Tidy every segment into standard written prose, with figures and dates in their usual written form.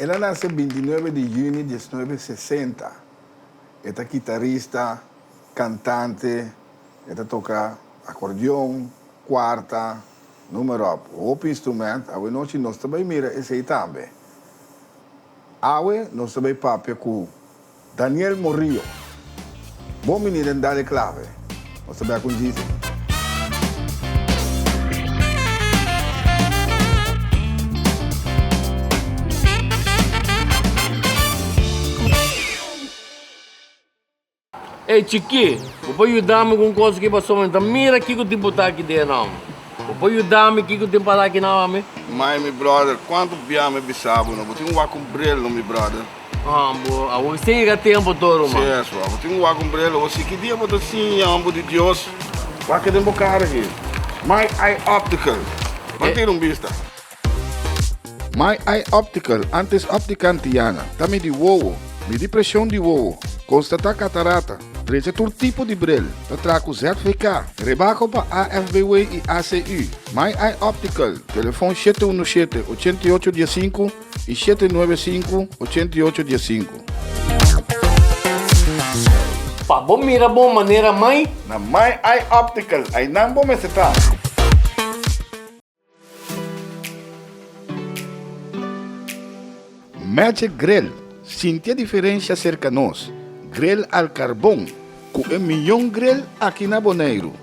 Ela nasceu 29 de junho de 1960. Ela é guitarrista, cantante, ela toca acordeão, quarta, número outro instrumento. A noite nós também mira esse aí também. Nós também papel com Daniel Morillo. Bom menino, dá-lhe clave. Nós também com isso. Ei, Chiqui, pode ajudar-me com coisa que passou, então mira aqui que eu tenho que botar aqui dentro, não. Pode ajudar-me aqui que eu tenho que falar aqui, não, amigo? Mas, meu brother, quanto biame bisabo, não? Tem um acumbrelo, meu brother. Você chega tempo todo, mano. Sim, só. Tem um acumbrelo, você que dia botou assim, amor de Deus. Vai que tem um bocado aqui. My Eye Optical. Manter vista. My Eye Optical, antes óptica antiana. Também de uovo, medir pressão de uovo, constatar catarata. Treze todo tipo de bril. Trago certificado. Rebaco para AFBW e ACU. My Eye Optical. Telefone 717-8815 e 795-8815. Pá, bom mira, bom maneira, mãe. Na My Eye Optical. Aí não vou me setar. Magic Grill. Sentir a diferença cerca de nós. Grill al carbão. Com 1 milhão grill aqui na Bonaire.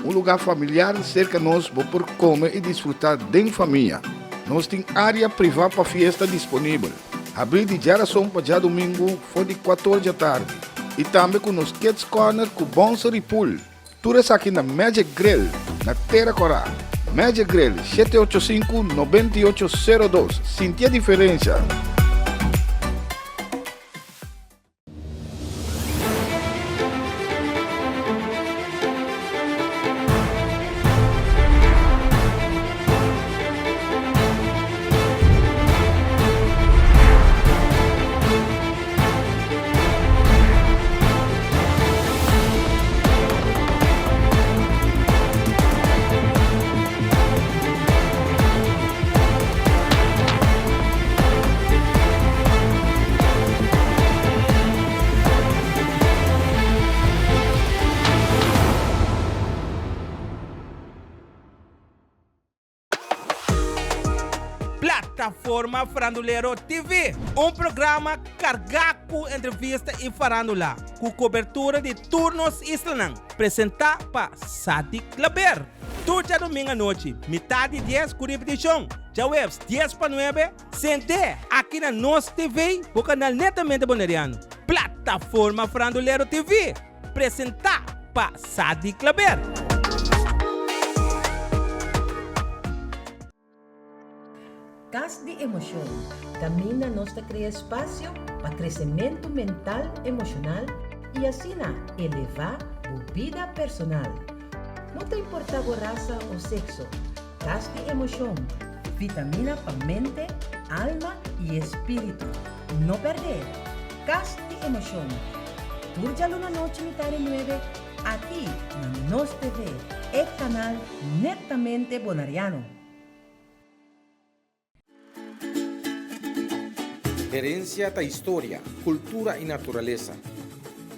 Um lugar familiar cerca de nós para comer e desfrutar de família. Nós temos área privada para festa disponível. Abrir de geração para já domingo, foi de 14 da tarde. E também com os Kids Corner com Bonser e Pool. Tudo isso aqui na Magic Grill, na Terra Corá. Magic Grill, 785-9802. Sentir a diferença. Plataforma Farandulero TV, um programa carregado com entrevista e farandula, com cobertura de turnos islanã, apresentado por Sadi Claber. Todo domingo à noite, metade 10 com repetição, já webs 10 para 9, sente aqui na nossa TV, o canal netamente bonariano. Plataforma Farandulero TV, apresentado por Sadi Claber. Cas de emoção. Camina nos cria espaço para crescimento mental, emocional e assim elevar a vida personal. Não te importa a raça ou sexo. Cas de emoção. Vitamina para mente, alma e espírito. Não perder. Cas de emoção. Turjalo na noite metade 9 aqui na Nos TV, e canal netamente bonariano. Herencia da história, cultura e natureza.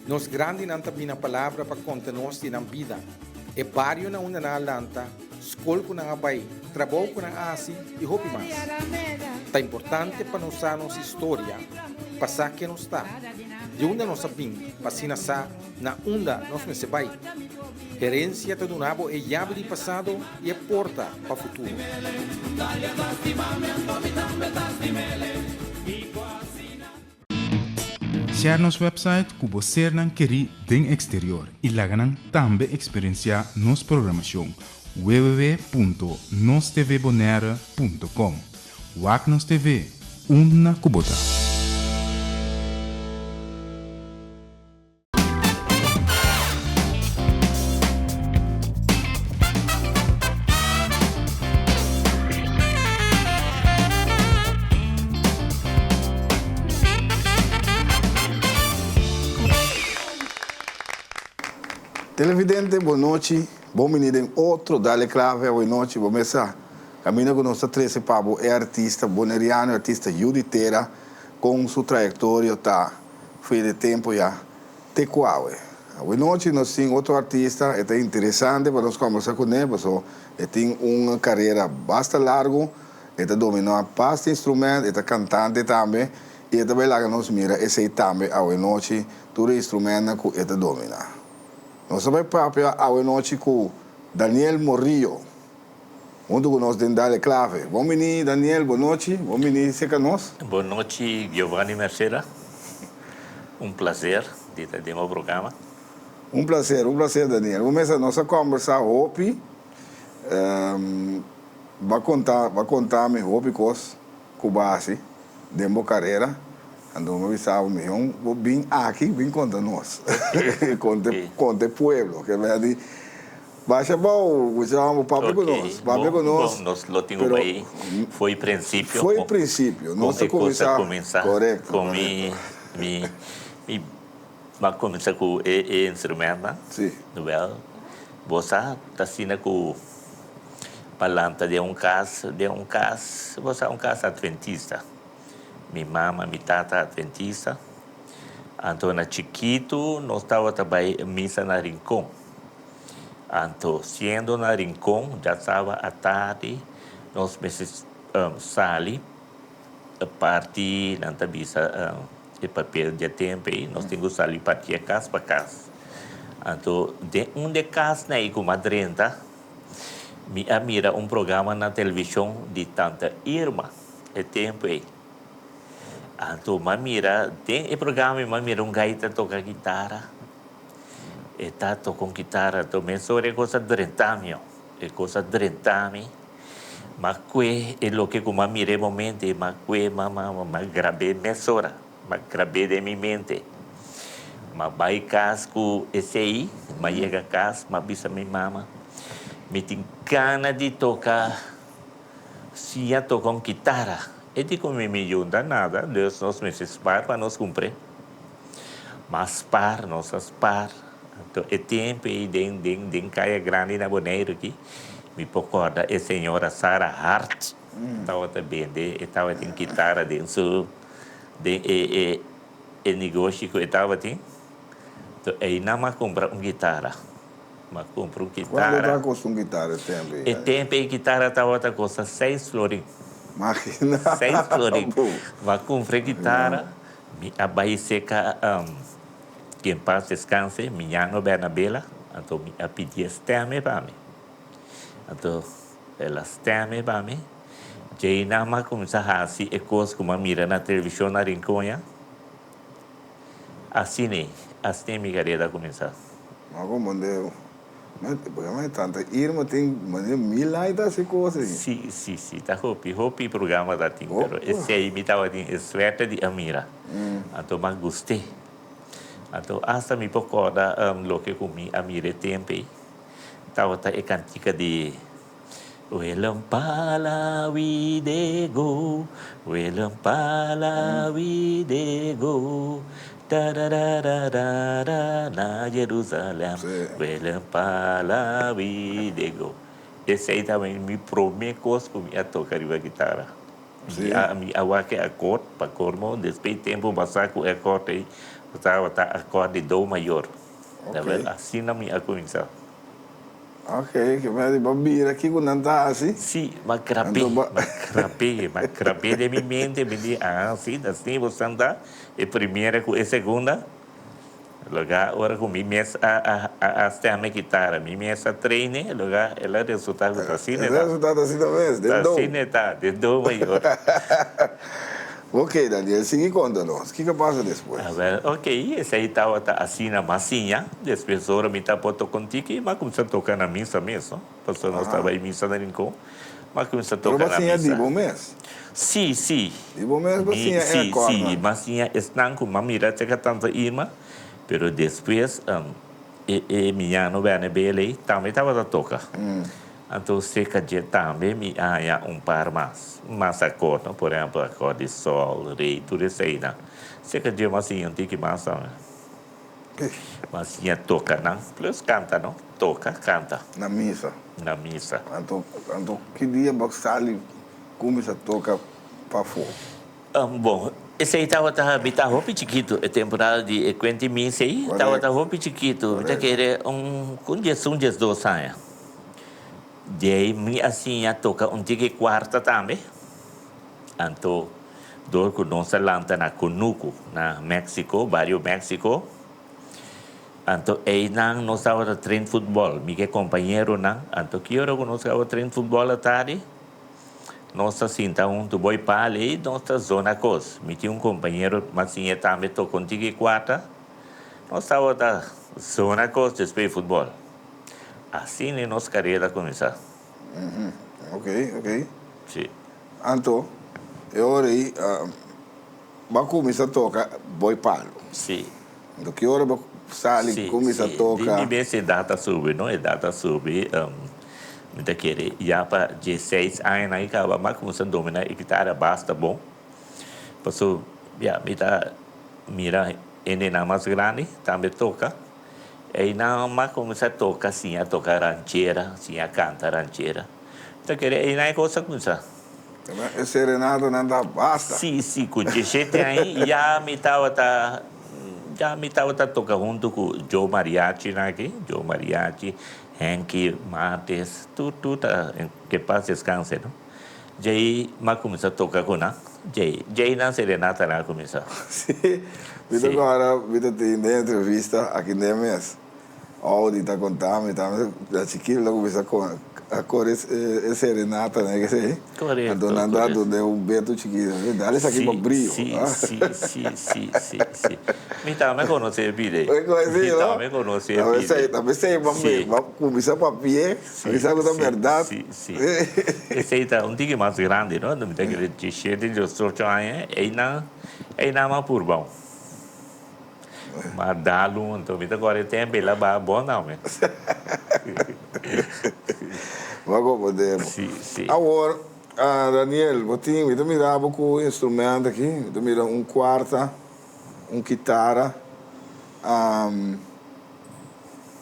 Nos grande nantabina palavra para conta-nos de vida. E barrio na una na lanta, escola com na abai, trabalho com na asi e hopi mais. Tá importante para nós a nossa história, passar que nos está. De onde nós sabemos, passina sa na onda nós me sebai. Herencia do nabo é chave de passado e é porta para o futuro. Share nos website que você não quer den exterior e lá também experienciar nos programação www.nostvbonaire.com. Wagnos TV, uma kubota. Televidente, boa noite. Bom menino, outro Dale Clave, boa noite. Vamos começar. Camina con nostra Trece Pabo è artista boneriano, artista juditera, con sua trajetória tá foi de tempo já te quaue. Hoje noite nós temos outro artista, é interessante para nós conversar com ele, porque tem uma carreira bastante larga, ele domina bastante instrumento, ele é cantante também, e ele também lá nos mira, esse também hoje noite todo instrumento que ele domina. Nós vamos para hoje noite com Daniel Morillo. Onde nós temos dale clave. Bom menino, Daniel, boa noite. Bom menino, seca nós. Boa noite, Giovanni Merceda. Um prazer de estar no programa. Um prazer, Daniel. Vamos começar a nossa conversa hoje. Vai contar-me hoje coisas com base de minha carreira. Andou me avisar o meu, vou vir aqui, vim contar nós. Conta pueblo, que é verdade. Baixa bom, o papo conosco. Papo conosco. Nós lo temos aí. Foi princípio. Foi princípio. Nós começar. Correto. Com mas começar com o instrumento. Sim. Well, você está sendo com palanta de casa, você é casa adventista. Minha mama, minha tata adventista. Então, na chiquito, nós estávamos trabalhando missa na Rincón. Então, sendo na Rincón, já estava à tarde, nós meses sali, a partir da missa, o papel de tempo, nós temos que sair para casa para casa. Então, de casa, né, com uma 30, me mira programa na televisão de tanta Irma, é tempo aí. Então, mira, tem programa, mira gaita toca guitarra. E tanto con chitarra, também sobre cosa 30 e cosa 30 ma que è lo che come mi momenti, ma que ma grabé mezz'ora, ma grabé de mi mente. Ma vai casco esse aí, ma chega a casa, ma bisa minha mama. Me tem gana de tocar, se eu toco com guitarra. E dico, me ajuda nada, Deus nos meses para nós cumprir. Mas nossas Então, é tempo e den caia grande na Bonaire aqui. Me recorda a senhora Sarah Hart. Estava também, estava tem guitarra dentro de negócio que estava tem. Então, aí não me compra guitarra. Mas compra guitarra. Quando está com guitarra tempo? E tempo e guitarra estava costa 6 florins. Imagina. 6 florins. Mas comprei guitarra. Me abaixeca que em paz descanse, minha no Bernabela, então me pedi estame para mim. Então, ela estame para mim. Já não mais começar a fazer coisas como mira na televisão na Rinconha. Assim minha carreira começar. Mas como deu? Mas tanta Irma tem mil aí dessas coisas. Sim, tá hopi programa da tem, pero esse aí me estava tem suerte de Amira. Então, mas gostei. Então, hasta me recorda lo que comi a mire tempo. Estava a cantica de Welam pala widego, Welam pala widego, tarararara na Jerusalém, Welam pala widego. Esse aí também me promete que eu tocar a guitarra. Me awake acorde, para cormo, depois tempo passar com acorde aí. Estava acorde do maior. Assim não me começar. Ok, que vai de babira aqui quando anda assim? Sim, mas grabei de minha mente, me diz, assim você anda, e primeira e segunda, lugar, agora com minha mesa a guitarra, minha mesa treine, lugar, ela resultado assim, né? Resultado assim também, de do maior. Ok, Daniel, siga contando-nos. O que passa depois? Ok, esse aí estava assim na massinha, depois agora me está pondo contigo, mas começou a tocar na missa mesmo. Pastor, nós estava em missa na Rincón, mas começou a tocar na missa. Mas massinha de bom mês? Sim. De bom mês, massinha é corda? Sim, massinha estanco, mamira, chega tanto irmã, mas depois, minha novena bela também estava a tocar. Então, cerca de também me há par mais acordes, por exemplo, acorde de sol, rei, tudo isso aí, né? Cerca de uma assim, tem que mais, mas toca, não? Plus canta, não? Toca, canta. Na missa? na missa. Então, que dia você ali começa a tocar para fora? Bom, esse aí estava roupa chiquito, a temporada de 50 mil, aí estava roupa chiquito, já querer com 12 anos. Daí, me assim, a toca tique quarta também. Então, dor com nossa lanta na Conuco, na México, barrio México. Então, aí nós estava treinando futebol, meu companheiro, então, que hora nós estava treinando futebol à tarde? Nós assim, tu boi para ali, nossa zona coisa. Me tinha companheiro, mas assim, também tocou tique quarta. Nós estava da zona coisa, depois futebol. Assim, nossa carreira começou. Ok. Sim. Então, eu aí, vai começar a tocar boi palo. Sim. Então, que hora você começa a tocar? Sim, sim. Data sube, não? Data sube. Me querer, já para 16 anos, aí, mas começando a dominar a guitarra, basta bom. Passou, mira, ele não é mais grande, também toca. Aí não, mas começa a tocar, assim, a tocar rancheira, assim, a cantar rancheira. Então, aí não é coisa começar. Esse serenado não dá basta. Sim, com 17 aí, já me estava tocando junto com Joe Mariachi, Joe Mariachi, Henky, Martes, tudo que passa descanso, não? Daí, mas começou a tocar com ela. Daí, na serenata, ela começou. Sim. Agora, tem entrevista aqui na mês. Audi está contando, a chiquilla começa a correr serenata, né? Que sei. Correto. A dona Andado deu um beto chiquillo. Dá isso aqui para brilho. Sim. Me também conhece bem. Também sei, vamos começar para pé, começar com a verdade. Sim. Esse aí está tique mais grande, não? Me tem que dizer, de 18 anos, aí não é por bom. Mas dá-lo, então, agora tem bela bom, não, né? Vamos poder. Sim. Agora, Daniel, você mirava com o instrumento aqui, você mira quarta, guitarra,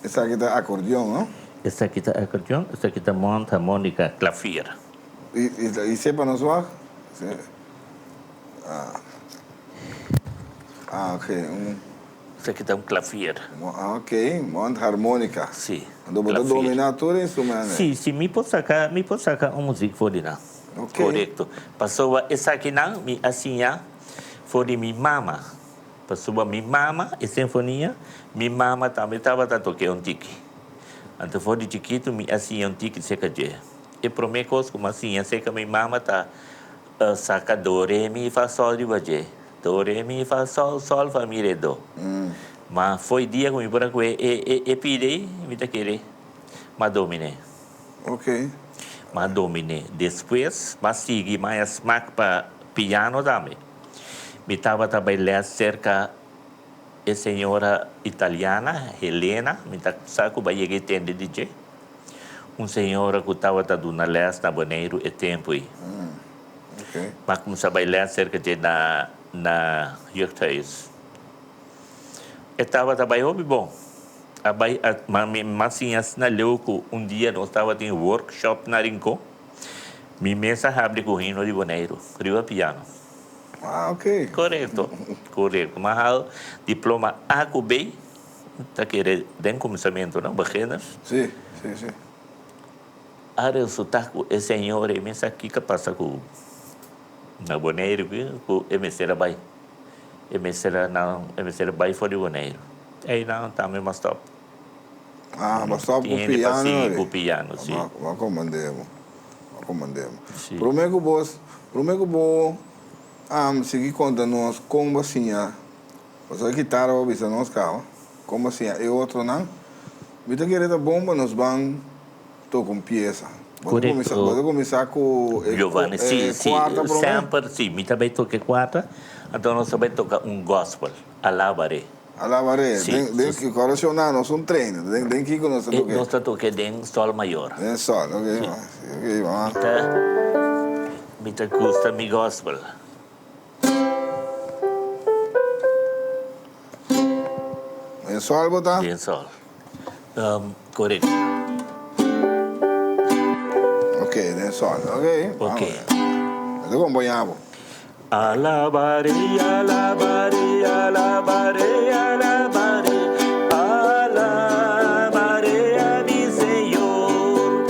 essa aqui é acordeão, não? Essa aqui é acordeão, essa aqui é harmônica, clavier. E sepa na sua? Ok. Essa aqui é clavier. Ok, harmônica. Sim. Então, você domina todo o instrumento? Sim, me pode sacar música for de lá. Ok. Correto. Passou essa aqui não, assim, for de minha mama. Passou minha mama, a sinfonia, minha mama também estava tocando tique. Então, for de chiquito, assim, tique, seca de. E para mim, coisa como assim, sei que minha mama está saca do, re, mi, fa, sol, de baje. Do, re, mi, fa, sol, fa, mi, re, do. Mas foi dia que me branco e pedi, me tá querer. Mas dominei. Ok. Mas dominei. Depois, mas segui mais para piano também. Me estava trabalhando cerca de senhora italiana, Helena, me tá saco para chegar tende DJ. Senhora que estava dando leste na Boneiro e tempo aí. Ok. Mas comecei a trabalhar cerca de na Yorkshire. Estava trabalhando bom. Mas assim, na Leuco, dia nós estávamos em workshop na Rincon. Minha mesa abre com o Rino de Boneiro, Rio Piano. Ok. Correto. Mas o diploma ACUB, está querendo, tem começamento, não? Bacanas. Sim. Agora eu sou o senhor, e mesa aqui que passa com na Boneiro, com o emissora vai. Emissora vai fora de Boneiro. Aí não, também mais top. Mas só com o piano, sim, com o piano, sim. Vamos comandemos. Prometo que vou seguir contando como assim, a guitarra vai ser nosso carro, como assim, e outro não. Vita querida bomba nos vão tocar com peça. Pode começar com Giovanni, sim, quarta, sempre, sim, me também toquei quarta, então nós também toca gospel, alabaré. Alabaré, tem que coracionar, nós somos treinos, tem que nós toquemos. Nós toquemos em sol maior. Em sol, ok, vamos. Me gusta mi gospel. Em sol, botar? Em sol. Correto. son, ok? Ok. Te acompañamos. Alabaré, alabaré, alabaré, alabaré, alabaré a mi Señor.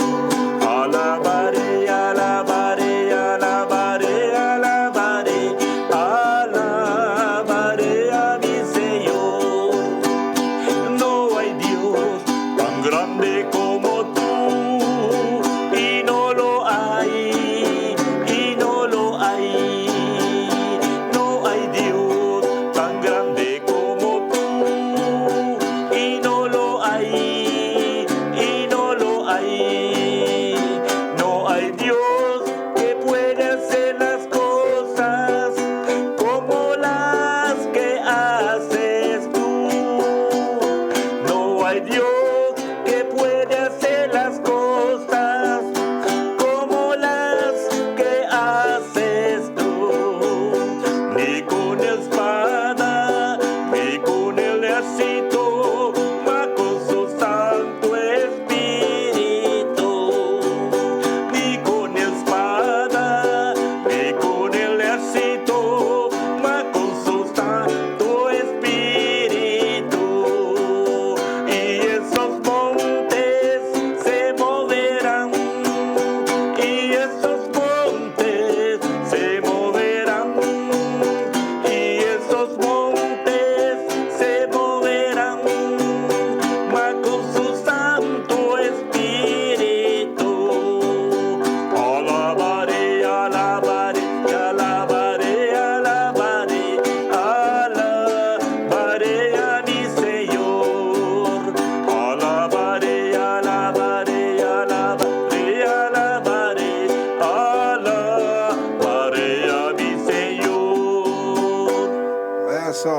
Alabaré, alabaré, alabaré, alabaré, alabaré a mi Señor. No hay Dios tan grande como tú, y no lo hay, y no lo hay. No hay Dios tan grande como tú, y no lo hay, y no lo hay. No hay Dios que pueda hacer las cosas como las que haces tú. No hay Dios que puede hacer las cosas como las que haces tú. Ni con espada, ni con el ejército, mas con su Santo Espíritu. Ni con espada, ni con el ejército, mas con su Santo Espíritu. Y esos montes se moverán, y esos montes se moverán, y esos montes se moverán, mas con su Santo Espíritu. Alabaré, alabaré, alabaré, alabaré, alabaré a mi Señor. Alabaré, alabaré, alabaré, alabaré, alabaré a mi Señor. Eso.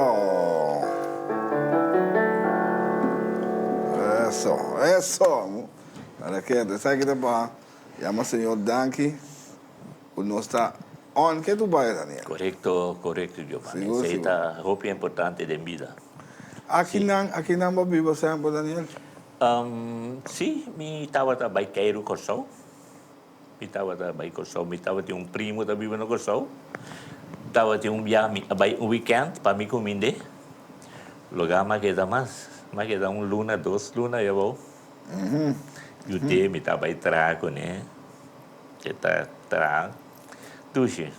Eso. Para que te sabe que te pasa. Llama señor Danky. Uno está on. ¿Qué tú vas, Daniel? Correcto, Giovanni. Seguro, Esa es seguro. la ropa importante de vida. Aquí não vou viver sempre, Daniel. Sim, me estava a baiqueiro Corsol. Me estava a baiqueiro Corsol. Me estava a um primo que vive no Corsol. Estava a um weekend para me comer. Lugar mais que dá mais. Mais que dá luna, 2 lunas, eu vou. E o te me estava a trago, né? Que está trago. Tuxe.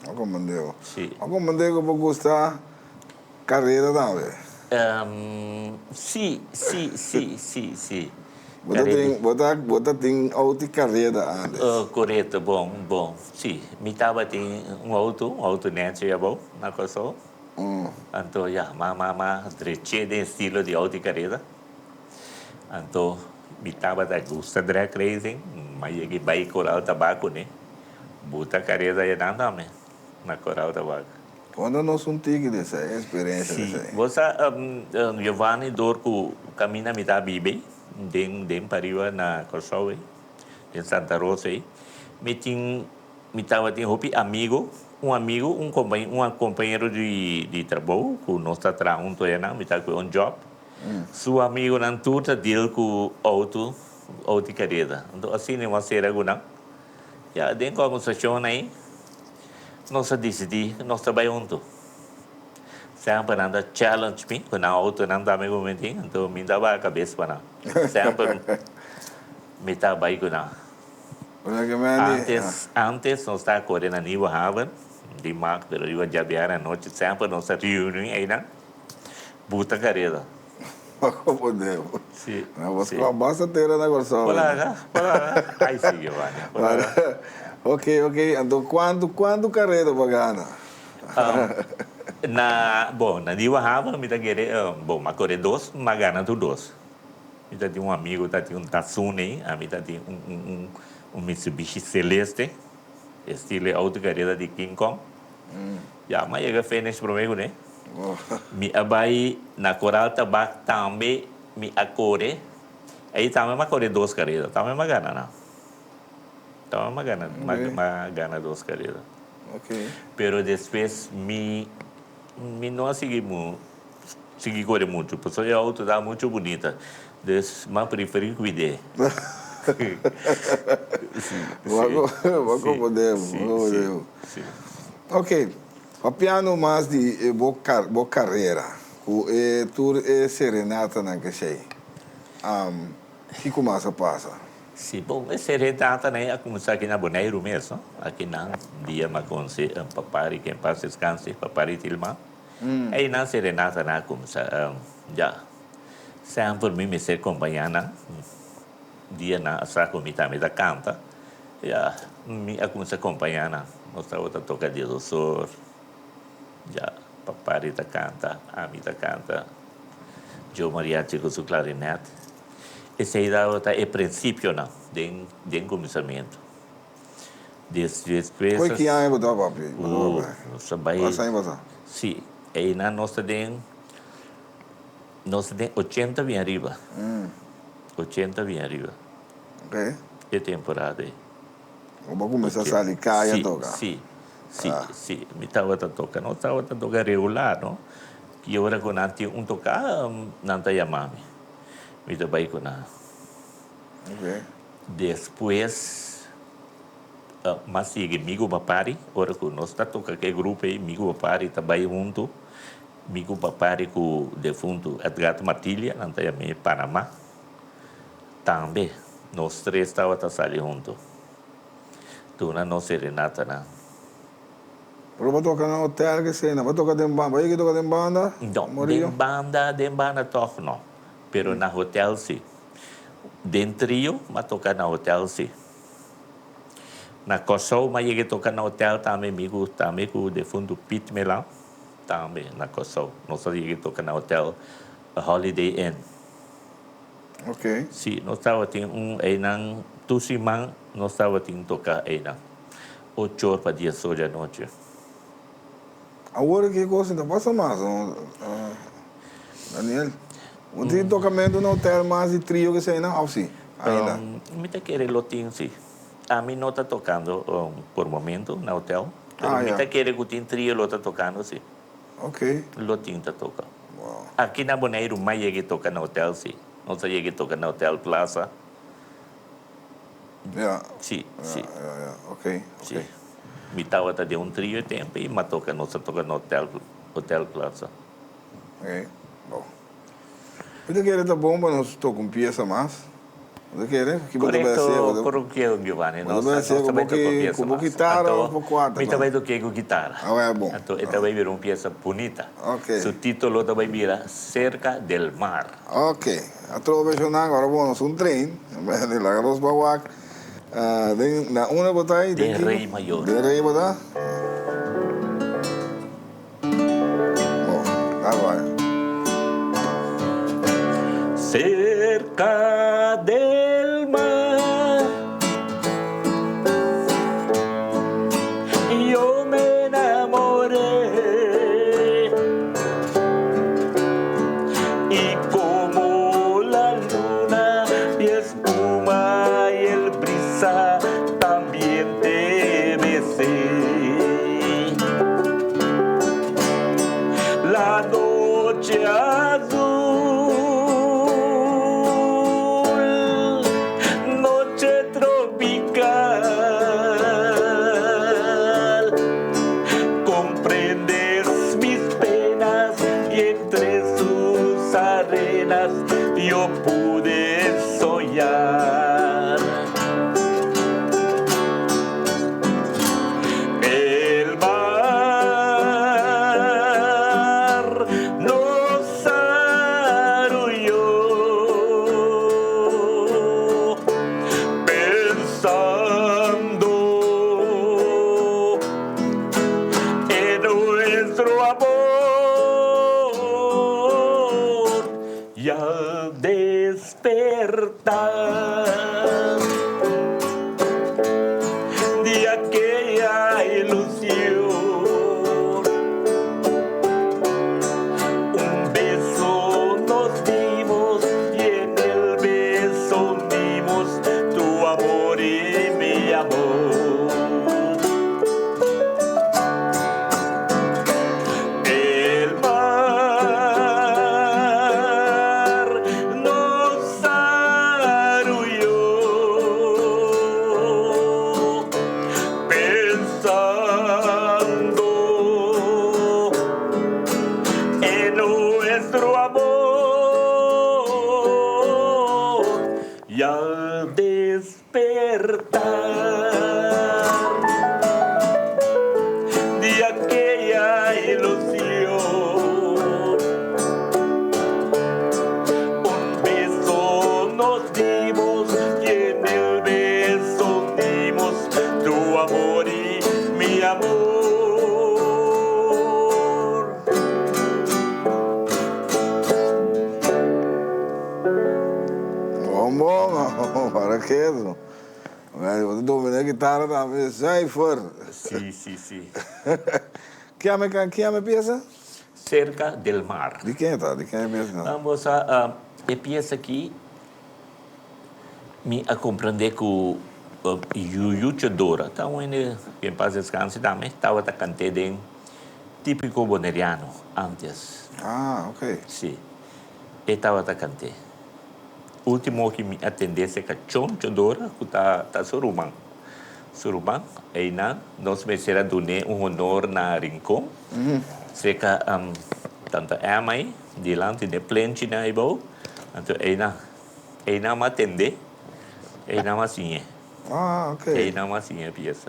Ako mandego. Sim. Ako mandego para gostar carreira também. Sim. Bota tem auto carreira antes. Correto, bom. Sim, me estava tem um auto neto, é bom, na coisa. Então, já, treche de estilo de auto carreira. Então, me estava da gusta drag racing, mas é que vai coral tabaco, né? Bota carreira é nada, né? Na coral tabaco. Quando nós tigre dessa experiência dessa aí. Você, Giovanni, dorco caminha me tá bibe, dem pariwa na Corsoe, em Santa Rosa aí. Me tava tem um companheiro de trabalho, que nós está trabalhando aí, me tá com job. Seu amigo não tudo deal com auto carreira. Então assim não vai ser algo não. Já tem conversação aí. Nós decidimos, nós trabalhamos juntos. Sempre anda challenge me, quando a auto não dá me comentinho, então me dava a cabeça para não. Sempre me estava aí com não. Antes nós estávamos correndo a New Haven, de Mark, pero eu já viajava à noite, sempre nós reunimos aí, não? Buta carreira. Como Deus. Sim. Você basta ter na Corsoe. Olá. Aí sim, Giovanni. Ok. Então, quando carreira para ganhar? Na New Haven, me tá querendo, mas correr 2, mas ganha tu 2. Me tá tem amigo, tá tem Datsun aí, a mim tá tem Mitsubishi Celeste, estilo auto carreira de King Kong. Já, mas eu finish primeiro, né? Me abai na coral tabaco também me acore. Aí também me acore 2 carreiras, também me ganha não. Também me ganha 2 carreiras. Ok. Pero depois me não segui correr muito, porque a auto está muito bonita. Mas preferi cuidar. podemos. Sim. Ok, papiano mais de boa carreira, tu serenata na que sei. Que começa passa? Sim, bom, serenata, né? A começar aqui na Bonaire mesmo, aqui na dia mas com se papari quem passa descanse, papari tilma. Aí na serenata na começar já. Sempre me ser companhia dia na saco me também da canta. Já me a começar acompanhar na nossa outra toca de doçor. Já papari da canta, a mim da canta. Eu mariachi com o clarinete. Essa ideia é princípio não, de começamento. Depois Qual que é o papi? Nossa baía. Passa aí, passa. Sim, aí na nossa tem 80 bem arriba. 80 bem arriba. Ok. É temporada aí. Vamos começar a sair cá e a tocar. Sim. Me estava a tocar, não estava a tocar regular, não? Que agora quando antes tocar, não está chamando. Me estava aí com a. Ok. Depois, mas sigue amigo papari, agora que nós está tocando aquele grupo aí, amigo papari, também junto. Amigo papari com o defunto Edgar Matilha, não está chamando Panamá. Também, nós três estávamos a sair junto. Tu não serenata, não. Pero vai tocar no hotel que sei, não vai tocar de banda, vai que tocar de banda? Não, de banda toca não. Pero na hotel sim. De trio, mas tocar na hotel sim. Na Kosovo, mas cheguei a tocar na hotel também, amigo, também com o defunto Pete Melan. Também, na Kosovo. Nós cheguei a tocar na hotel Holiday Inn. Ok. Sim, nós estávamos aí na Tusimang, nós estávamos tocar aí na 8 horas para 10 horas da noite. Agora que coisa ainda passa mais, Daniel. Você tocamento no hotel mais de trio que sei, não? Sim, ainda. Me te querer lotinho, sim. A mim não está tocando por momento no hotel. Mas me te querer que tem trio, lo está tocando, sim. Ok. Lotinho está tocando. Wow. Aqui na Bonaire, mais cheguei a tocar no hotel, sim. Não sei cheguei a tocar no hotel Plaza. Yeah. Sim. Ok. Sim. Me estava de trio de tempo e me toca, nós toca no hotel Plaza. Ok. Bom. Você quer tá bom para nós tocar peça mais? Você quer? Que você vai ser? Correto, Giovanni. Nós vai ser com guitarra ou com quatro? Me também toquei com guitarra. Ah, é bom. Então, também virou uma peça bonita. Ok. Seu título também vira Cerca del Mar. Ok. A troca agora, bom, nós trem. Lá nós vamos na uma botar aí. De Rei Maior. De Rei botar? Bom, lá vai. Cerca del mar, yo me enamoré y como la luna y espuma y el brisa también te besé. La noche azul, yo pude soñar. El mar nos arrulló pensando en nuestro amor. Y al despertar de aquella ilusión, un beso nos dimos y en el beso dimos tu amor y mi amor. El mar nos amor y al despertar de aquella ilusión, un beso nos dimos y en el beso dimos tu amor y mi amor. Bom, para que isso? Eu dominei a guitarra também, sai fora. Sí, sí, sí. Que é peça? Cerca del mar. De quem tá? De quem é peça? Vamos a empieza aqui a compreender que o Yuyu Chodora, então em paz descanse também, estava a cantar de típico boneriano antes. Ah, ok. Sim. Ele estava a cantar. O último que me atendesse é Chon Chodora, que está Surumang. Surumang, aí nós me será donar honor na Rincon. Seca tanto a mãe delante de plente na ibo, então aí na me atender, aí na assim Ah, ok. aí na assim a peça.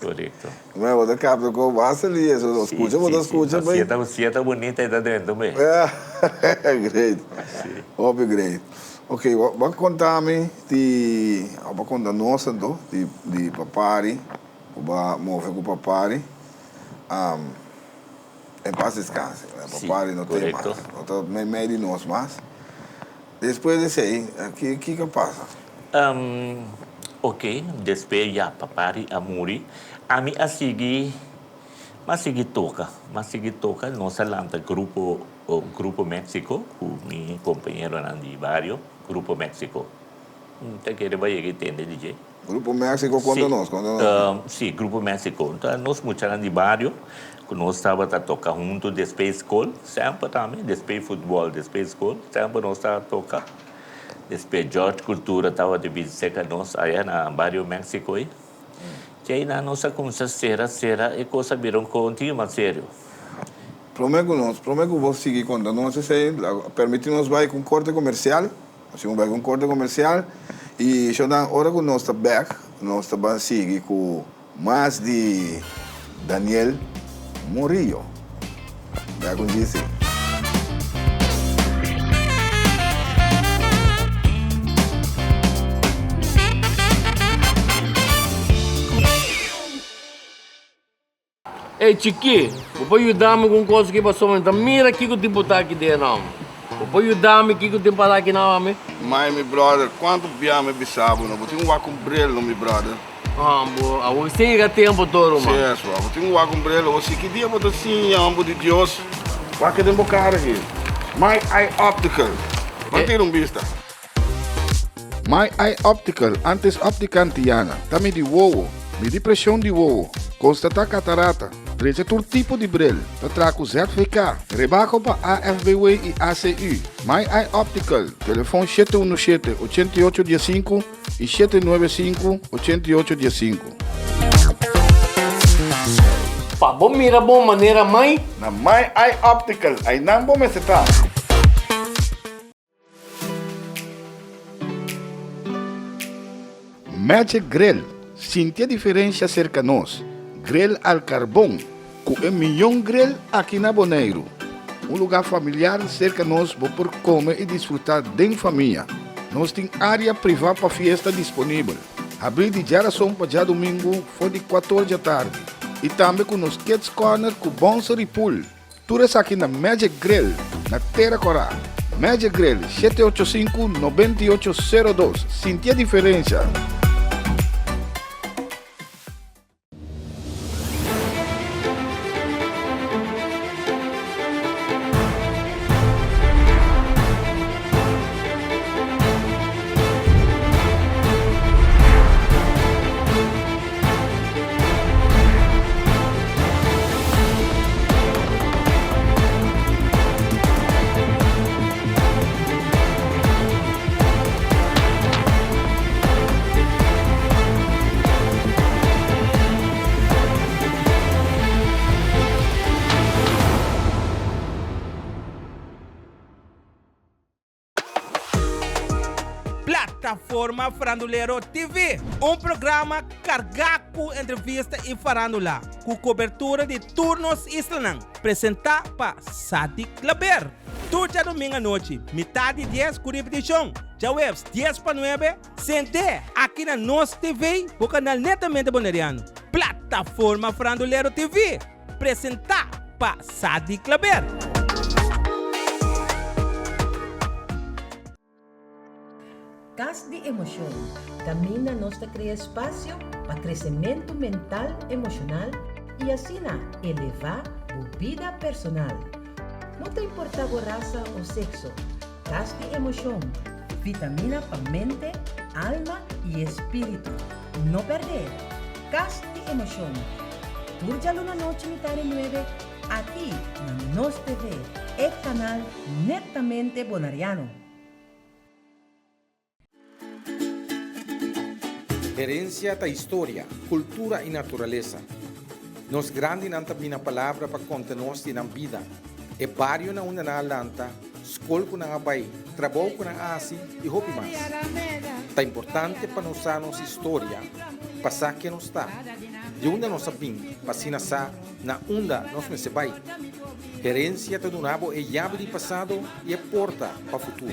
Correto. Mas você capta com base ali, você escuta, você escuta bem. Se está bonita está dentro também. Great. Óbvio, great. Ok, vou contar-me vou contar nossa de papari, vou mover com o papari. Em paz descanse, papari não tem mais, não está meio de nós mais. Depois disso aí, o que passa? Ok, depois já papari a muri, a mim a seguir toca, nossa lanta grupo México, com meu companheiro de barrio, Grupo México. Te quer vai entender, DJ? Grupo México, conta nós. Sim, Grupo México. Então, nós muitos de barrio, que nós estávamos a tocar junto, depois escola, sempre também, depois futebol, depois escola, sempre nós estávamos a tocar. Depois George Cultura estava de visita nós aí na barrio México. E aí na nossa conversa será e coisa viram contínua, sério. Prometo que vou seguir contando. Nós permitimos vai com corte comercial. Assim, vai com corte comercial. E já na hora que nós estamos back, nós estamos seguir com mais de Daniel Murillo. Vai com isso. Ei, Chiqui, pode ajudar-me com coisa que passou, então mira aqui que eu te botar aqui dentro, não. Pode ajudar-me aqui que eu te falar aqui, não, amigo? Mas, meu brother, quanto biame bisabo, não? Tem um acumbrelo, meu brother. Você chega tempo todo, mano. Sim, só. Tem um acumbrelo, você que dia você sim, amor de Deus. Vai que tem bocar aqui. My Eye Optical. Manter vista. My Eye Optical, antes óptica antiana. Também de uovo, medir pressão de uovo, constatar catarata. Trecha todo tipo de bril. Traco certificar. Rebaco para AFBW e ACU. My Eye Optical. Telefone 717-8815 e 795-8815. Pá, bom mira, bom maneira, mãe. Na My Eye Optical. Aí não vou me setar. Magic Grill. Sentir a diferença cerca nós. Grill al carbón, com 1 milhão grill aqui na Bonaire. Lugar familiar cerca nós por comer e desfrutar de família. Nós tem área privada para festa disponível. Abrir de geração para já domingo, foi de 14 da tarde. E também com os Kids Corner com Bonser e Pool. Tudo isso aqui na Magic Grill, na Terra Corá. Magic Grill, 785-9802. Sentir a diferença. Plataforma Farandulero TV, um programa carregado com entrevista e farandula, com cobertura de turnos islanang, apresentado por Sadik Laber. Todo domingo à noite, metade 10 com repetição, já webs 10 para 9, sente aqui na nossa TV, o canal Netamente Bonariano. Plataforma Farandulero TV, apresentado por Sadik Laber. Cas de Emoção. Camina nos cria espaço para crescimento mental, emocional e assim elevar a vida personal. Não te importa a raça ou sexo. Cas de Emoção. Vitamina para mente, alma e espírito. Não perder. Cas de Emoção. Turjalo na noite metade 9, aqui na Nos TV, o canal Netamente Bonariano. Herencia da história, cultura e natureza. Nos grande nantabina palavra para conta-nos na vida. E barrio na una na lanta, escola com na abai, trabalho com na asi e hopi mais. Tá importante para nós nossa história, passar que nos está. De onde nós sabim, passina sa, na onda nós me sebai. Herencia do nabo é chave de passado e é porta para o futuro.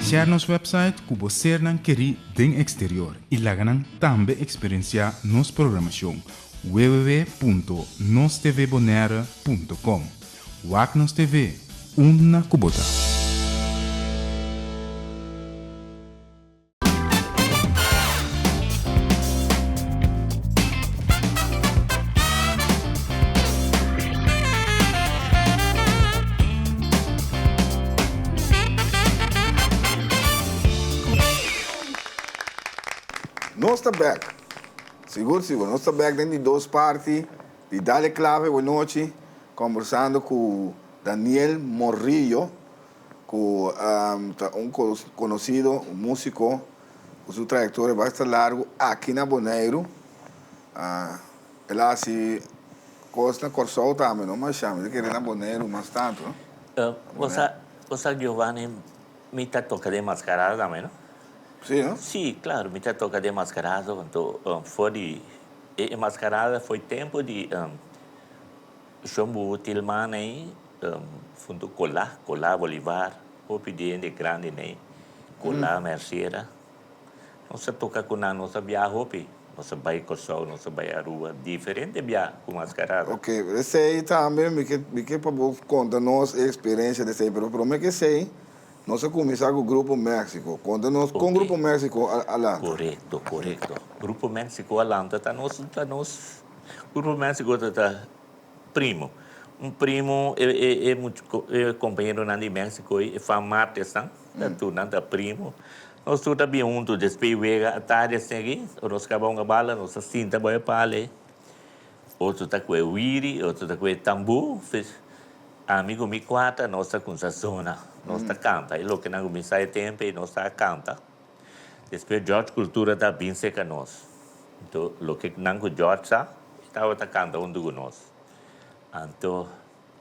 Share nos website que você não quer den exterior e lá também experienciar nos programação www.nostvbonera.com. Wagnos TV, uma kubota. Nós estamos back. Seguro. Nós estamos back dentro de duas partes. De Dale Clave, boa noite. Conversando com Daniel Morrillo, com conhecido músico, com sua trajetória bastante larga aqui na Bonaire. Ele assim, costa Corsol também, não mais chama. Ele quer ir na Bonaire mais tanto. Você, Giovanni, me está tocando mascarada também, não? Sim, não? Sim, claro, me está tocando de mascarado. Então, foi mascarada foi tempo de chamo Tilman aí, fundo colar Bolivar, o pedir de grande né, colar Merceira. Não se toca com a nossa viagem, não se vai com o sol, não se vai à rua, diferente viagem com mascarada. Ok, esse aí também me quer para contar nossa experiência desse aí, mas prometo que sei. Nós começamos com o Grupo México. Conta-nos com o Grupo México Alanta. Correto. Grupo México Alanta está nos... Grupo México está primo. Primo é companheiro de México e faz martesão. Tu não está primo. Nós também juntos, depois vega à tarde aqui. Nós acabamos a bala, nós cinta boia pale. Outro está com o Wiri, outro está com o Tambu. Amigo me quatro, nós está com essa zona. Nós canta, e o que não começa a tempo, nós canta. Depois, George Cultura está bem seca nós. Então, o que não com George estava canta onde com nós. Então,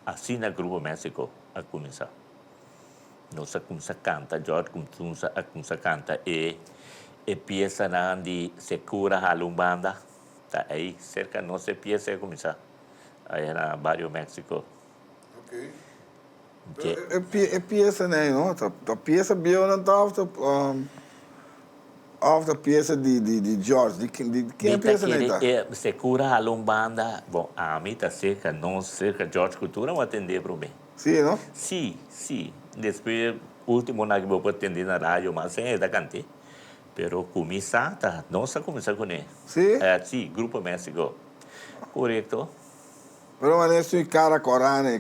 assim no Grupo México, a começar. Nós começa a canta, George começa a canta, e peça de Secura Halumbanda, está aí, cerca de nossa peça a começar. Aí na Barrio México. Ok. É peça, né? A peça bio não está of the peça de George. De quem é a peça, né? Secura a lombanda. Bom, a mim está cerca, não cerca George Cultura, vou atender para mim. Sim, não? Sim. Depois, último, não vou atender na rádio, mas é da cante. Pero começar, nós começamos com ele. Sim? Sim, Grupo México. Correto. Pero adesso cara corane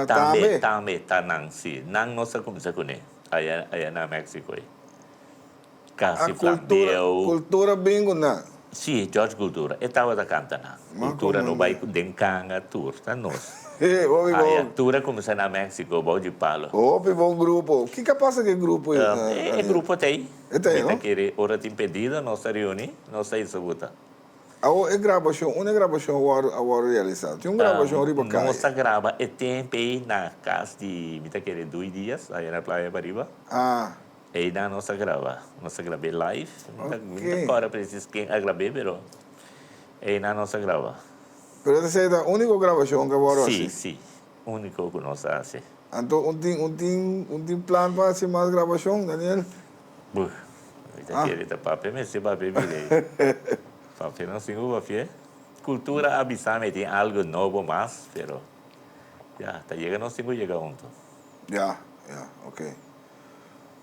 também. Também, não, sim. Não, nós começamos com ele. Aí na México. Casi Flandeu. Cultura bingo, não? Sim, George Cultura. Eu estava da cantando. Cultura não vai den canga tour, tá nós. A cultura começa na México, bom de palo. Bom grupo. O que passa com o grupo? É grupo tem. Tem, não? Querer hora de impedida, nós reunimos, nós executa. A gravação, uma gravação agora realizada. Tem uma gravação riba cá. Nossa grava é tempo aí na casa de, me tá querendo, 2 dias, aí na Praia Bariba. Ah, Aí na nossa gravei live. Ok. Agora preciso que gravei, pero aí na nossa grava. pero essa é a única gravação que agora Sim, assim. sim. Único que nós fazemos. Então, tem plano para fazer mais gravação, Daniel? Buh, me tá querendo papel, mas se papel virei. Papel não se usa, fie. Cultura abisame tem algo novo mais, pero já, tá chegando, não se chega junto. Já, ok.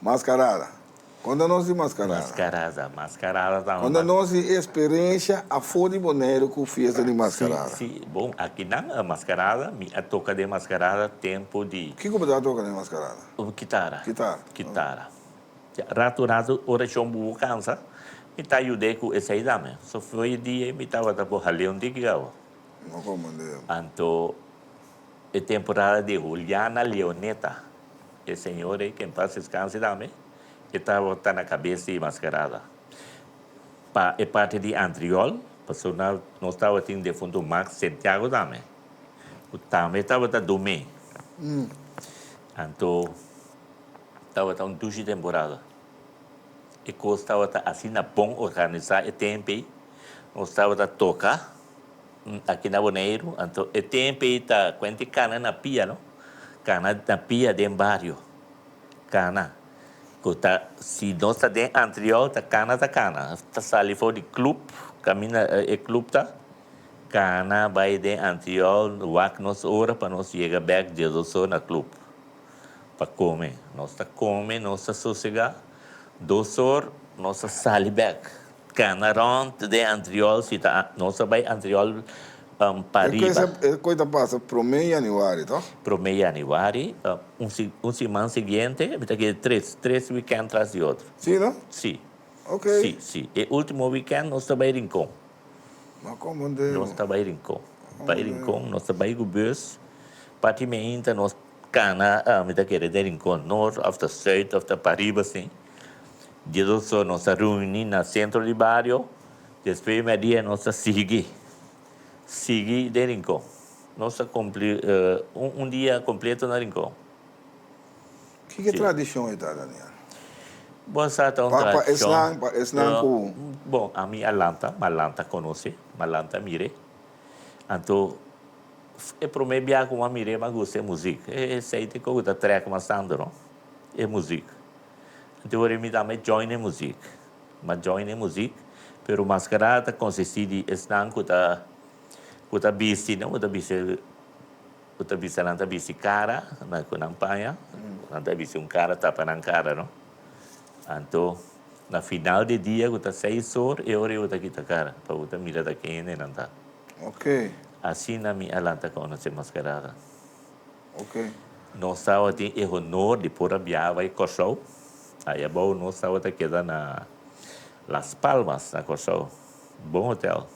Mascarada. Quando nós de mascarada? Mascarada tá Quando nós de experiência a fora de Bonaire com festa de mascarada. Sim, bom, aqui na mascarada, a toca de mascarada, tempo de... O que você está tocando de mascarada? Guitarra. Guitarra. Rato, oração boa cansa. Me tá ajudando com esse aí também. Só foi dia, me tava por Leão de Gao. Não comandei. Então, é temporada de Juliana Leoneta. E senhor aí, quem passa descanse também, estava na cabeça de mascarada. É parte de Antriol, porque nós estávamos tendo de fundo Max Santiago também. O também estava da Domé. Então, estava tão 2 temporadas. E coisa estava assim na bom organizar o tempo aí. Nós estávamos a tocar aqui na Bonaire. Então, o tempo aí está quente cana na pia, não? Cana na pia de barrio. Cana. Se nós está dentro de Antriol, está cana. Está sali fora de clube, caminha o clube tá. Cana vai de Antriol, wak nós hora para nós chegar back de doço na clube. Para comer. Nós está comer, nós está sossegar. 2 horas, nós está sali back. Cana rond de Antriol, se tá, nós vai Antriol Pariba. Coisa passa para o mês de janeiro, tá? Pro mês de janeiro, semana seguinte, me tá aqui 3 weekends atrás de outro. Sim, não? Sim. Ok. Sim. E último weekend nós estamos em Rincon. Mas comandei. Nós estamos em Rincon. Para Rincon, nós estamos em bus. Praticamente nós cana, me tá querendo de Rincon, norte, after south, after Pariba, assim. Depois nós reunimos no centro de bairro. Depois meio nós seguimos de Rincon. Nós dia completo na Rincon. Que tradição é, Daniel? Bom, então, bom, a minha Malanta conhece, Malanta mire. Então, é para mim viajar com a mire, mas gosto de música. É sei que eu track mais tanto, não? É música. Então, eu me dá mais join em música. Mas join em música, pero mascarada consiste de estar com a bici, não? Com a bici não tá bici cara, na campanha, não tá bici cara tapa na cara, não? Então, na final do dia, eu 6 horas, eu aqui tá cara, para eu mirar daqui não tá. Ok. Assim na minha alanta com a mascarada. Ok. Nós estávamos tendo o honor de pôr a viagem e Cochou. Aí é bom, nós estávamos quedando na Las Palmas, na Cochou. Bom hotel.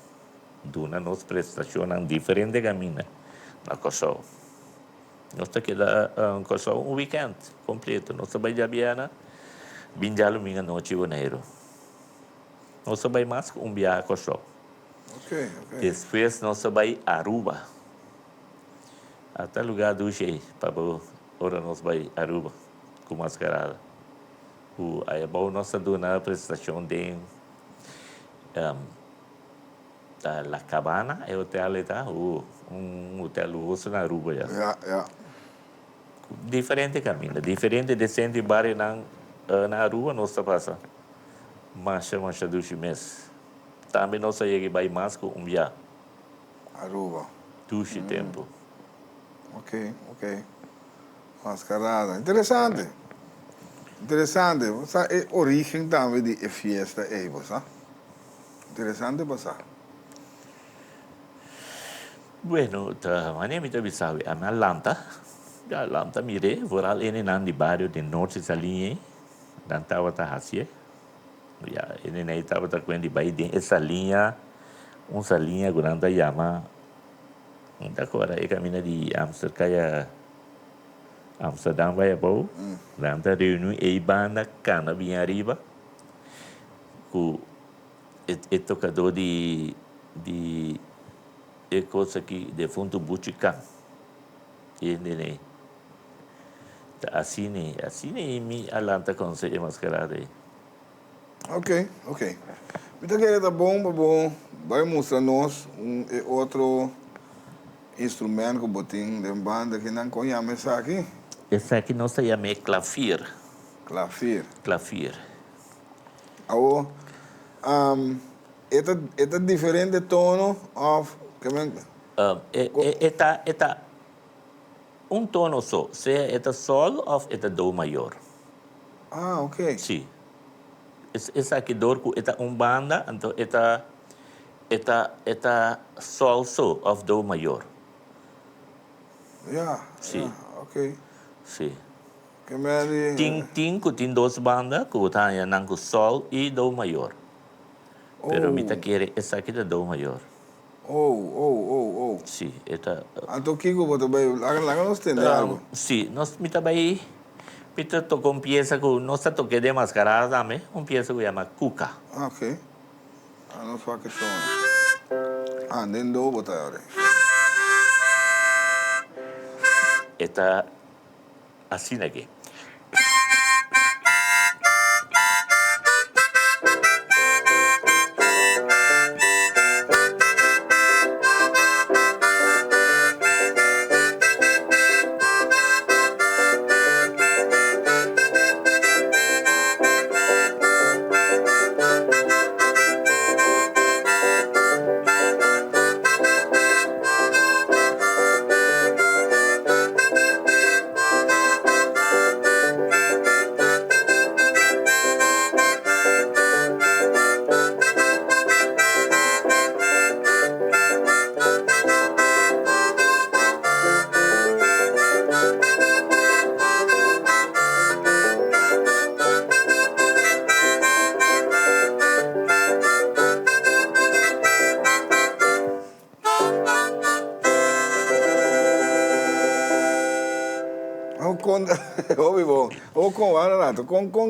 Duna nos prestacionam diferente caminho na Cochou. Nós estamos quedando em Cochou weekend completo. Nós estamos de Abiana, Binjalo minha noite em janeiro. Nós estamos mais com viagem a Cochou. Ok. Depois nós vamos a Aruba. Até lugar do jeito, para agora nós vamos a Aruba com mascarada. Aí é bom nós estamos na apresentação de La Cabana, é o hotel tá, hotel luxuoso na Aruba já. Diferente caminho, diferente de centro bairro na Aruba nós estamos passando. Marcha do mês. Também nós chegamos mais com viagem. Aruba. 2 tempo. Ok. Mascarada. Interessante. Sabe, a origem também de festa é você. Interessante, você. Bueno, maneira muito bem sabe, a Atlanta mire, voral ene nan de bairro de norte da linha, dan tava ta hasie. Ya, ene nei tava ta quindi vai de essa linha, uma linha grande chama agora é caminho de Amsterdam vai bom, dan ta reunião e banda cana bem arriba, com tocador de de coisa que de fundo buchikan. E nele. Assim me alanta com se mascarada aí. Ok. Então, que tá bom. Vai mostrar nós outro instrumento que botem de banda que não conhece aqui. Esse aqui nós chamamos clavier. Clavier. É diferente tono of Eta um tono só. Se é sol ou é do maior. Ah, ok. Sim. Esse aqui dorco é banda, então é sol só ou do maior. Sim. Ok. Sim. Que me Tem duas bandas que tem nango sol e do maior. Pero mita quer essa aqui é do maior. Sim, eta. Então, Kiko, você vai lá nós temos algo. Sim, nós mita vai mita toca pieza que nós toque de mascarada também, pieza que chama cuca. Ok. Não faz questão. Nem do botar agora. Eta assim aqui.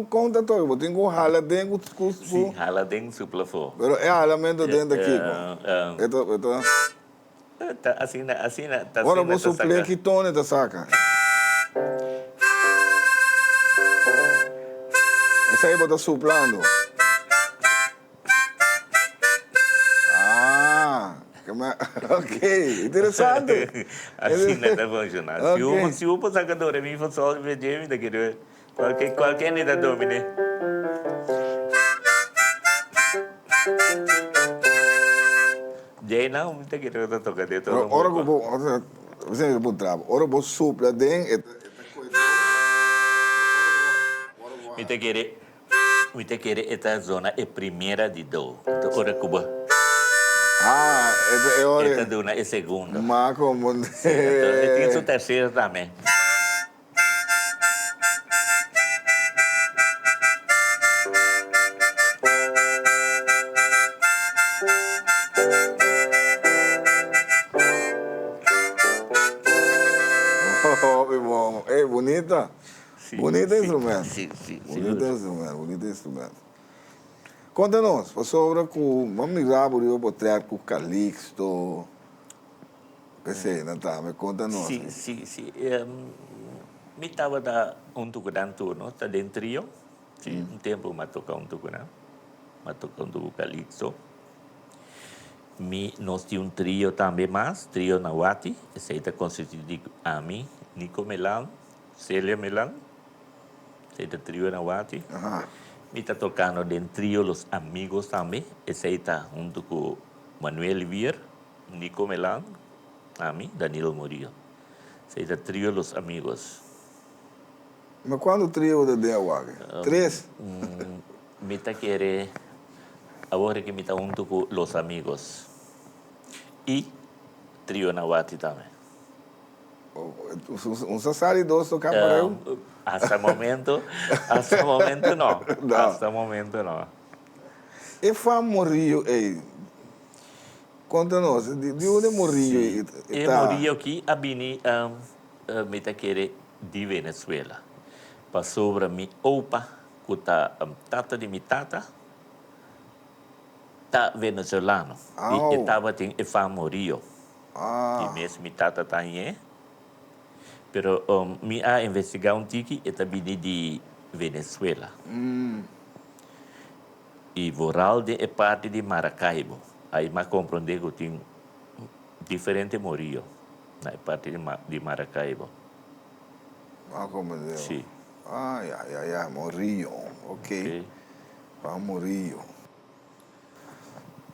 Conta todo, eu tenho rala dentro Sim, rala dentro do plafond. Pero é ralamento dentro daqui. Assim, Agora vou suplir aqui tone da saca. Essa aí bota suplando. Ok, interessante. Assim não está funcionando. Se o sacador é minha só de ver daquele qualquer nem da domine. Já não, muita que eu toca de todo. Ora que vou, você vou trabalhar. Ora vou supla dentro. Muita que esta zona é primeira de do. Então ora Cuba. É hora. Esta dona é segunda. Mas como? Então tem sua terceira também. É bonita. Bonito instrumento. Sim. Bonito instrumento. Conta-nos, sobre o... Vamos migrar por aí com o Calixto. Que sei, não tá? Me conta-nos. Sim. Me estava da tucudan turno, está dentro trio. Sim, tempo me toca tucudan. Me toca tucu Calixto. Nós tínhamos trio também mais, trio Nawati. Esse está constituído de mim, Nico Melan, Célia Melan. Esse é trio Nawati. Me está tocando dentro trio Los Amigos também. Esse está junto com Manuel Vier, Nico Melan, a mim, Danilo Murillo. Esse está trio Los Amigos. Mas quando o trio de Deawag? 3? Me está querendo, agora que me está junto com Los Amigos. E trio Nawati também. Sasari dos tocar para eu? Hasta momento não. E fa Murillo, conta-nos, de onde Murillo? Murillo aqui, a Bini, me está querendo de Venezuela. Passou para mim, opa, que tá tata de minha tata, tá venezuelano. Oh. E estava tem e fa morio. Ah, E mesmo mi tata tanye. Pero mi a investigar um tiki e tabini de Venezuela. E Voralde é parte de Maracaibo. Aí ma compreender que tem diferente morio na parte de Maracaibo. como Deus. Sim. Morillo. Ok. Ok. Morillo.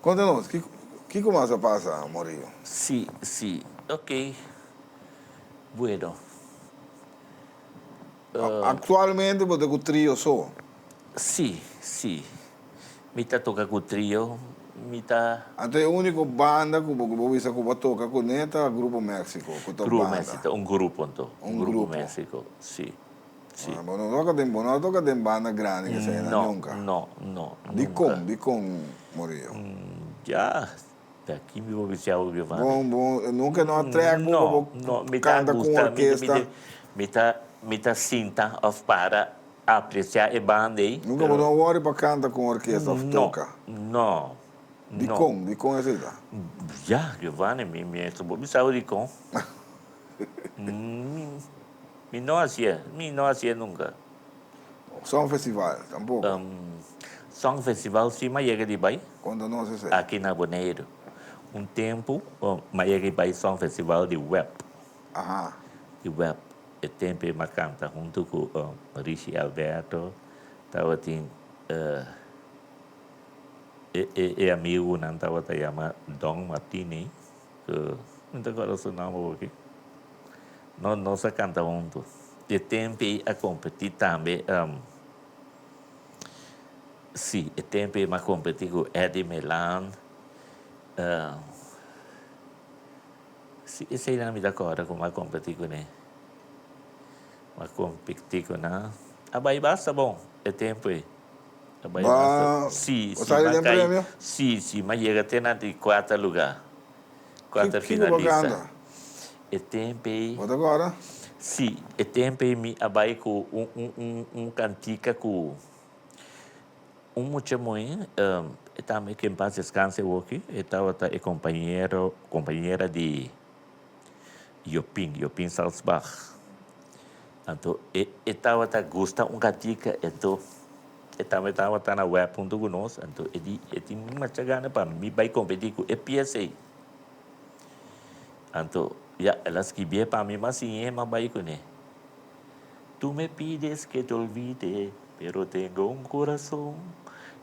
Conta-nos, que começa a passar, Morillo? Sí, sí, ok. Bueno. Atualmente você com trio só. Sí, sí. Mita toca com trio, mita Até a única banda que você toca com neta, Grupo México. grupo México, um grupo então. Um grupo. México, sí. Sí. Mas não toca de banda grande que seja nunca. No, no. De com, Morillo. Já, daqui me vou ver o Giovanni. Bom, nunca não treco, No, me tá canta com gusta, orquestra. me tá sinta of para apreciar a banda aí. Nunca não olha para cantar com orquestra, toca. No. De com é assim. Já, Giovanni, me vou ver de com. Me não hacía nunca. Só um festival, tampouco. Só um festival, sim, mas chega de baixo. Quando não se sei. Aqui na Bonaire. Um tempo, mas chega de baixo, só um festival de web. Aham. De web. E tempo, uma canta junto com Richie Alberto. Estava tem... amigo, não estava a chamar Don Martini. Não te acordo seu nome aqui. Nós canta junto. E tempo a competir também. Sim, e tempo a competir com Eddie Milan. Sim, esse aí não me dá agora como a competir com ele. A competir com ele. A Bahia basta bom. E tempo aí. A Bahia basta. Sim, sim. Você tem prêmio? Sim, mas chega até na de quarto lugar. Quarta Que finalista. E tempo aí. Bota agora. Sim, e tempo me abai com cantica com muito muito e também que paz descanse aqui e estava a companheira de Jopin Salzbach. Então e estava a gostar cantica então e também estava na web ponto conosco então e tinha uma chegada para me vai competir com a PSA. Então ya, ela escrevia para mim, mas sim, mas vai com ele. Tu me pides que te olvide, pero tengo un corazón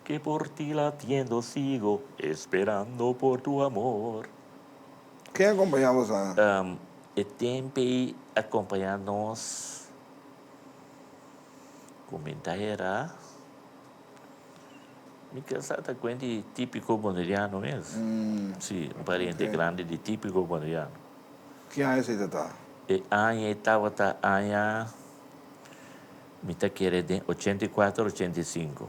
que por ti latiendo sigo, esperando por tu amor. Quem acompanhava você? E tempo acompanhar-nos, comentário, me cansada com ele típico boneriano mesmo. Sim, um parente grande de típico boneriano. Que ano você está? E Anha estava Anha me tá querendo 84, 85.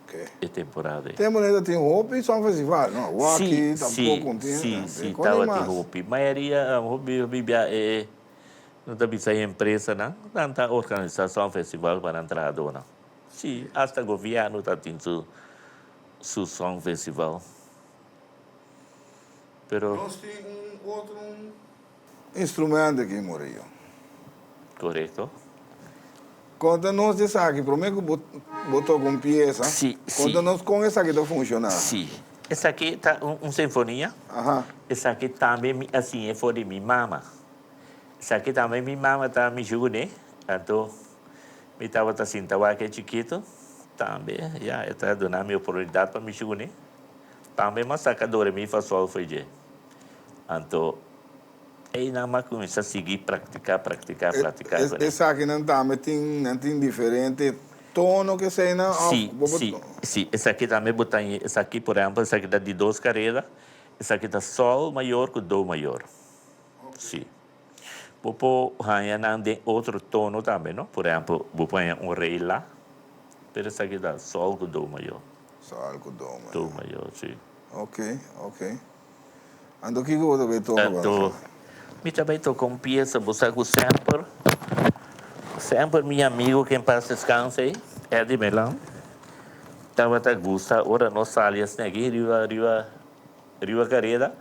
Ok. E temporada. Tem moneda tem roupa e só um festival, não? O aqui tampouco tem. Sim, estava de roupa. Maioria roupa bibia não tá bisa empresa não, tanta organização festival para entrar dona. Sim, até governo tá tendo su som festival. Pero Nós temos outro instrumento aqui, Morillo. correto? Conta-nos dessa aqui, primeiro que botou com peça. Sim, Conta-nos como essa aqui está funcionando. Sim. Essa aqui tá sinfonia. Aham. Essa aqui também, assim, foi de minha mama. Essa aqui também, minha mama tá me ajudando. Então, me estava assim, estava aqui chiquito. Também, já, está dando a minha prioridade para me ajudar. Também, mas sacadora, me faz só o feijão. Então, aí nada mais começa a seguir, praticar. Essa aqui não tem diferente tono que sei, não? Sim. Essa aqui também botar essa aqui, por exemplo, essa aqui dá de 2 carreiras. Essa aqui dá sol maior com dó maior. Sim. Vou pôr outro tono também, não? Por exemplo, vou pôr rei lá. Mas essa aqui dá sol com dó maior. Sol com dó maior. Dó maior, sim. Ok. Ando aqui que eu vou ver todo. Me também estou com peça, você com sempre meu amigo que em paz descanse, Eddie Milan. Tava tá gusta, ora nós salias aqui, riva carrera.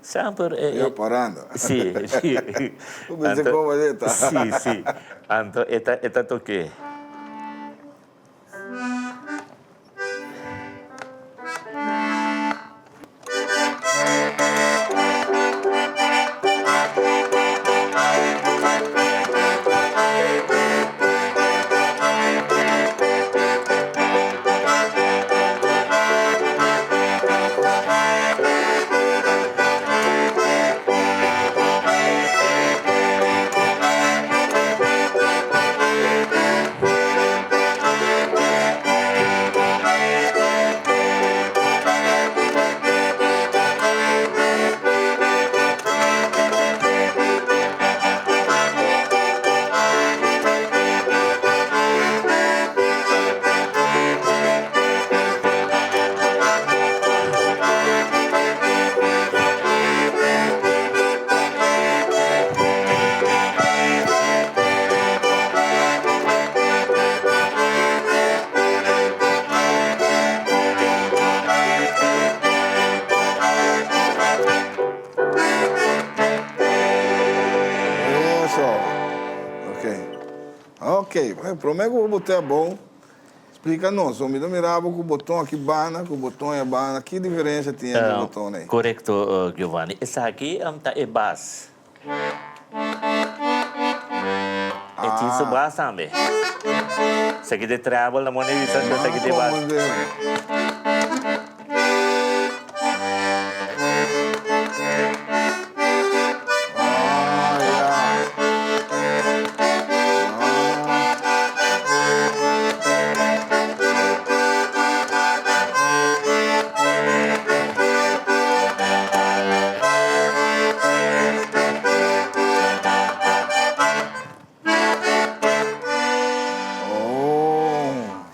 Sempre Ya parando. Sì, sì. Come se come detto. Sì, sì. Anto, eta toque. Isso. Ok, prometo que o botão é bom. Explica-nos, o me mirava com o botão aqui bana, com o botão é bana. Que diferença tem entre o botão aí? Correcto, Giovanni. Essa aqui é base. É isso base também. Isso aqui de trabalho, na moneda, isso aqui de base.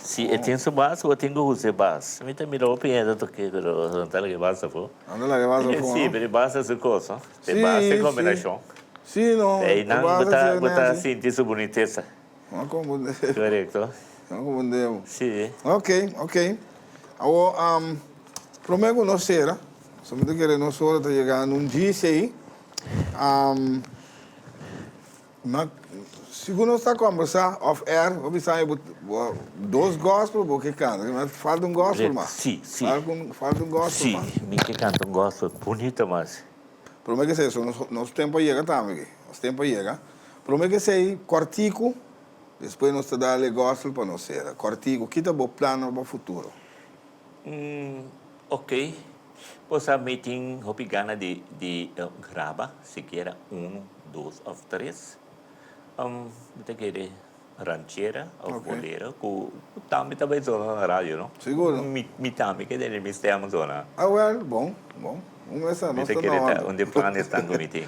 Sì, e tem base, eu tenho que usar base. Mi te miro pieno toque, pero non te la che basta fu. Anda la che basta fu. Sì, per basta su cosa. Te Sì, basta sì. combinazione. Sì, no. E non basta senti su bonitezza. Ma come Corretto? come devo? Sì. Ok. Agora, prometo não será. Somente que não só está chegando dia sei. Mas segundo está conversar off air, eu pensava dois gospel porque canta, mas falta gospel mais. Sì. Falta gospel Sì, mais. mi che canto un gospel bonito mas. Prometo que sei, nosso tempo chega também. Nosso tempo chega. Prometo que sei quartico. Depois nós te dá o gospel para nós ser. Quartico, que tá bom plano para o futuro. Ok. Posso meeting hopi gana de grava, sequer 1, 2 ou 3. Kita querer ranchera ou boleira, que também zona na rádio, não? Seguro. Mi também que dele me stiamo zona. Bom. Vamos começar. Nós Kita estamos na querer hora. onde plano está com meeting.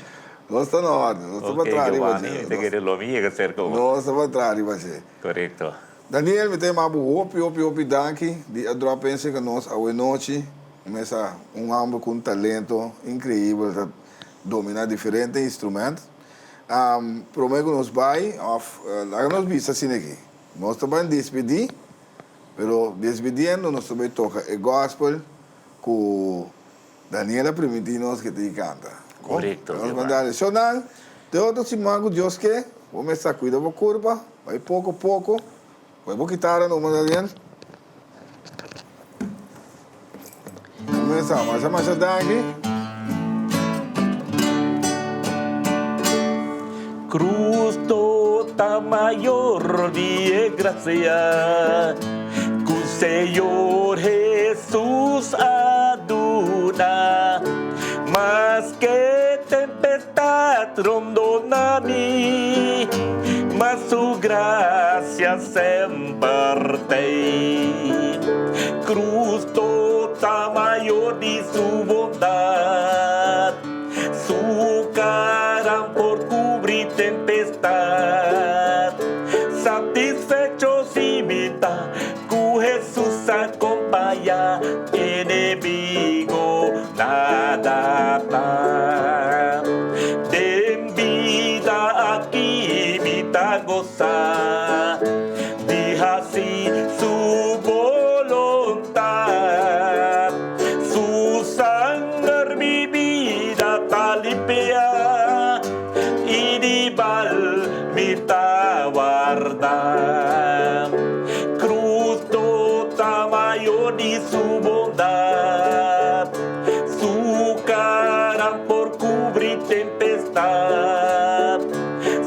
Nós estamos na hora. Nós estamos Ok, atrás. Giovanni, kita querer lo mio che cerco. Nós estamos atrás, você. Corretto. Daniel, me tem mais hopi, danke. De a pensa que nós, a noite, começa homem com talento incrível, para dominar diferentes instrumentos. Prometo que nós vai, lá nós vimos assim aqui. Nós também despedir, mas despedindo, nós também toca o gospel com Daniela permitir-nos que te canta. Correcto. Nós vamos dar adicional. De outro, se mago Deus quer, vamos começar a cuidar da curva, vai pouco a pouco. Vou quitar no Daniel. Começamos, mais a daqui. Cruz toda maior de gracia, que o Senhor Jesus aduna, mas que tempestade rondou na mim, mas sua graça sempre tem. Cruz toda maior de sua bondade, sua cara por cobrir tempestade, satisfecho se imita, com Jesus acompanha, inimigo nada dá. Tem vida aqui, imita gozar, de assim sua voluntade. bondad. Su cara por cubrir tempestad.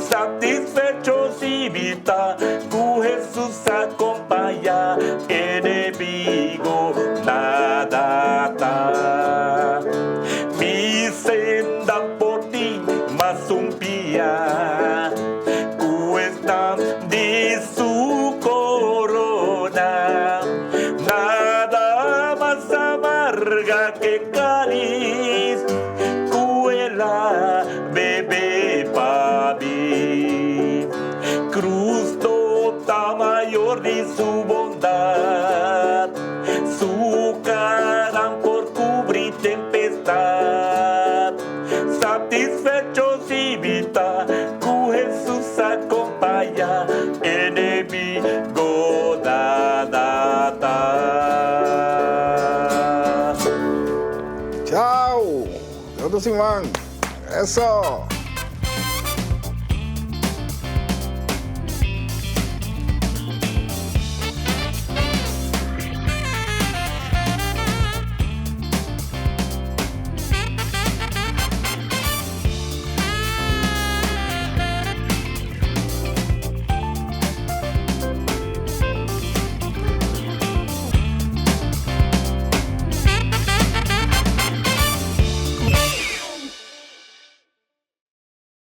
Satisfecho si vita, con Jesús acompaña, enemigo nada está. Mi senda por ti más umpía, cuesta de su corona, nada más amarga que cáliz, cuela bebé pa' mí. Cruz tota mayor de su bondad, su cara por cubrir tempestad. Satisfecho si vita, con Jesús acompaña, enemigo nada está. Chao. Otro Simán. Eso.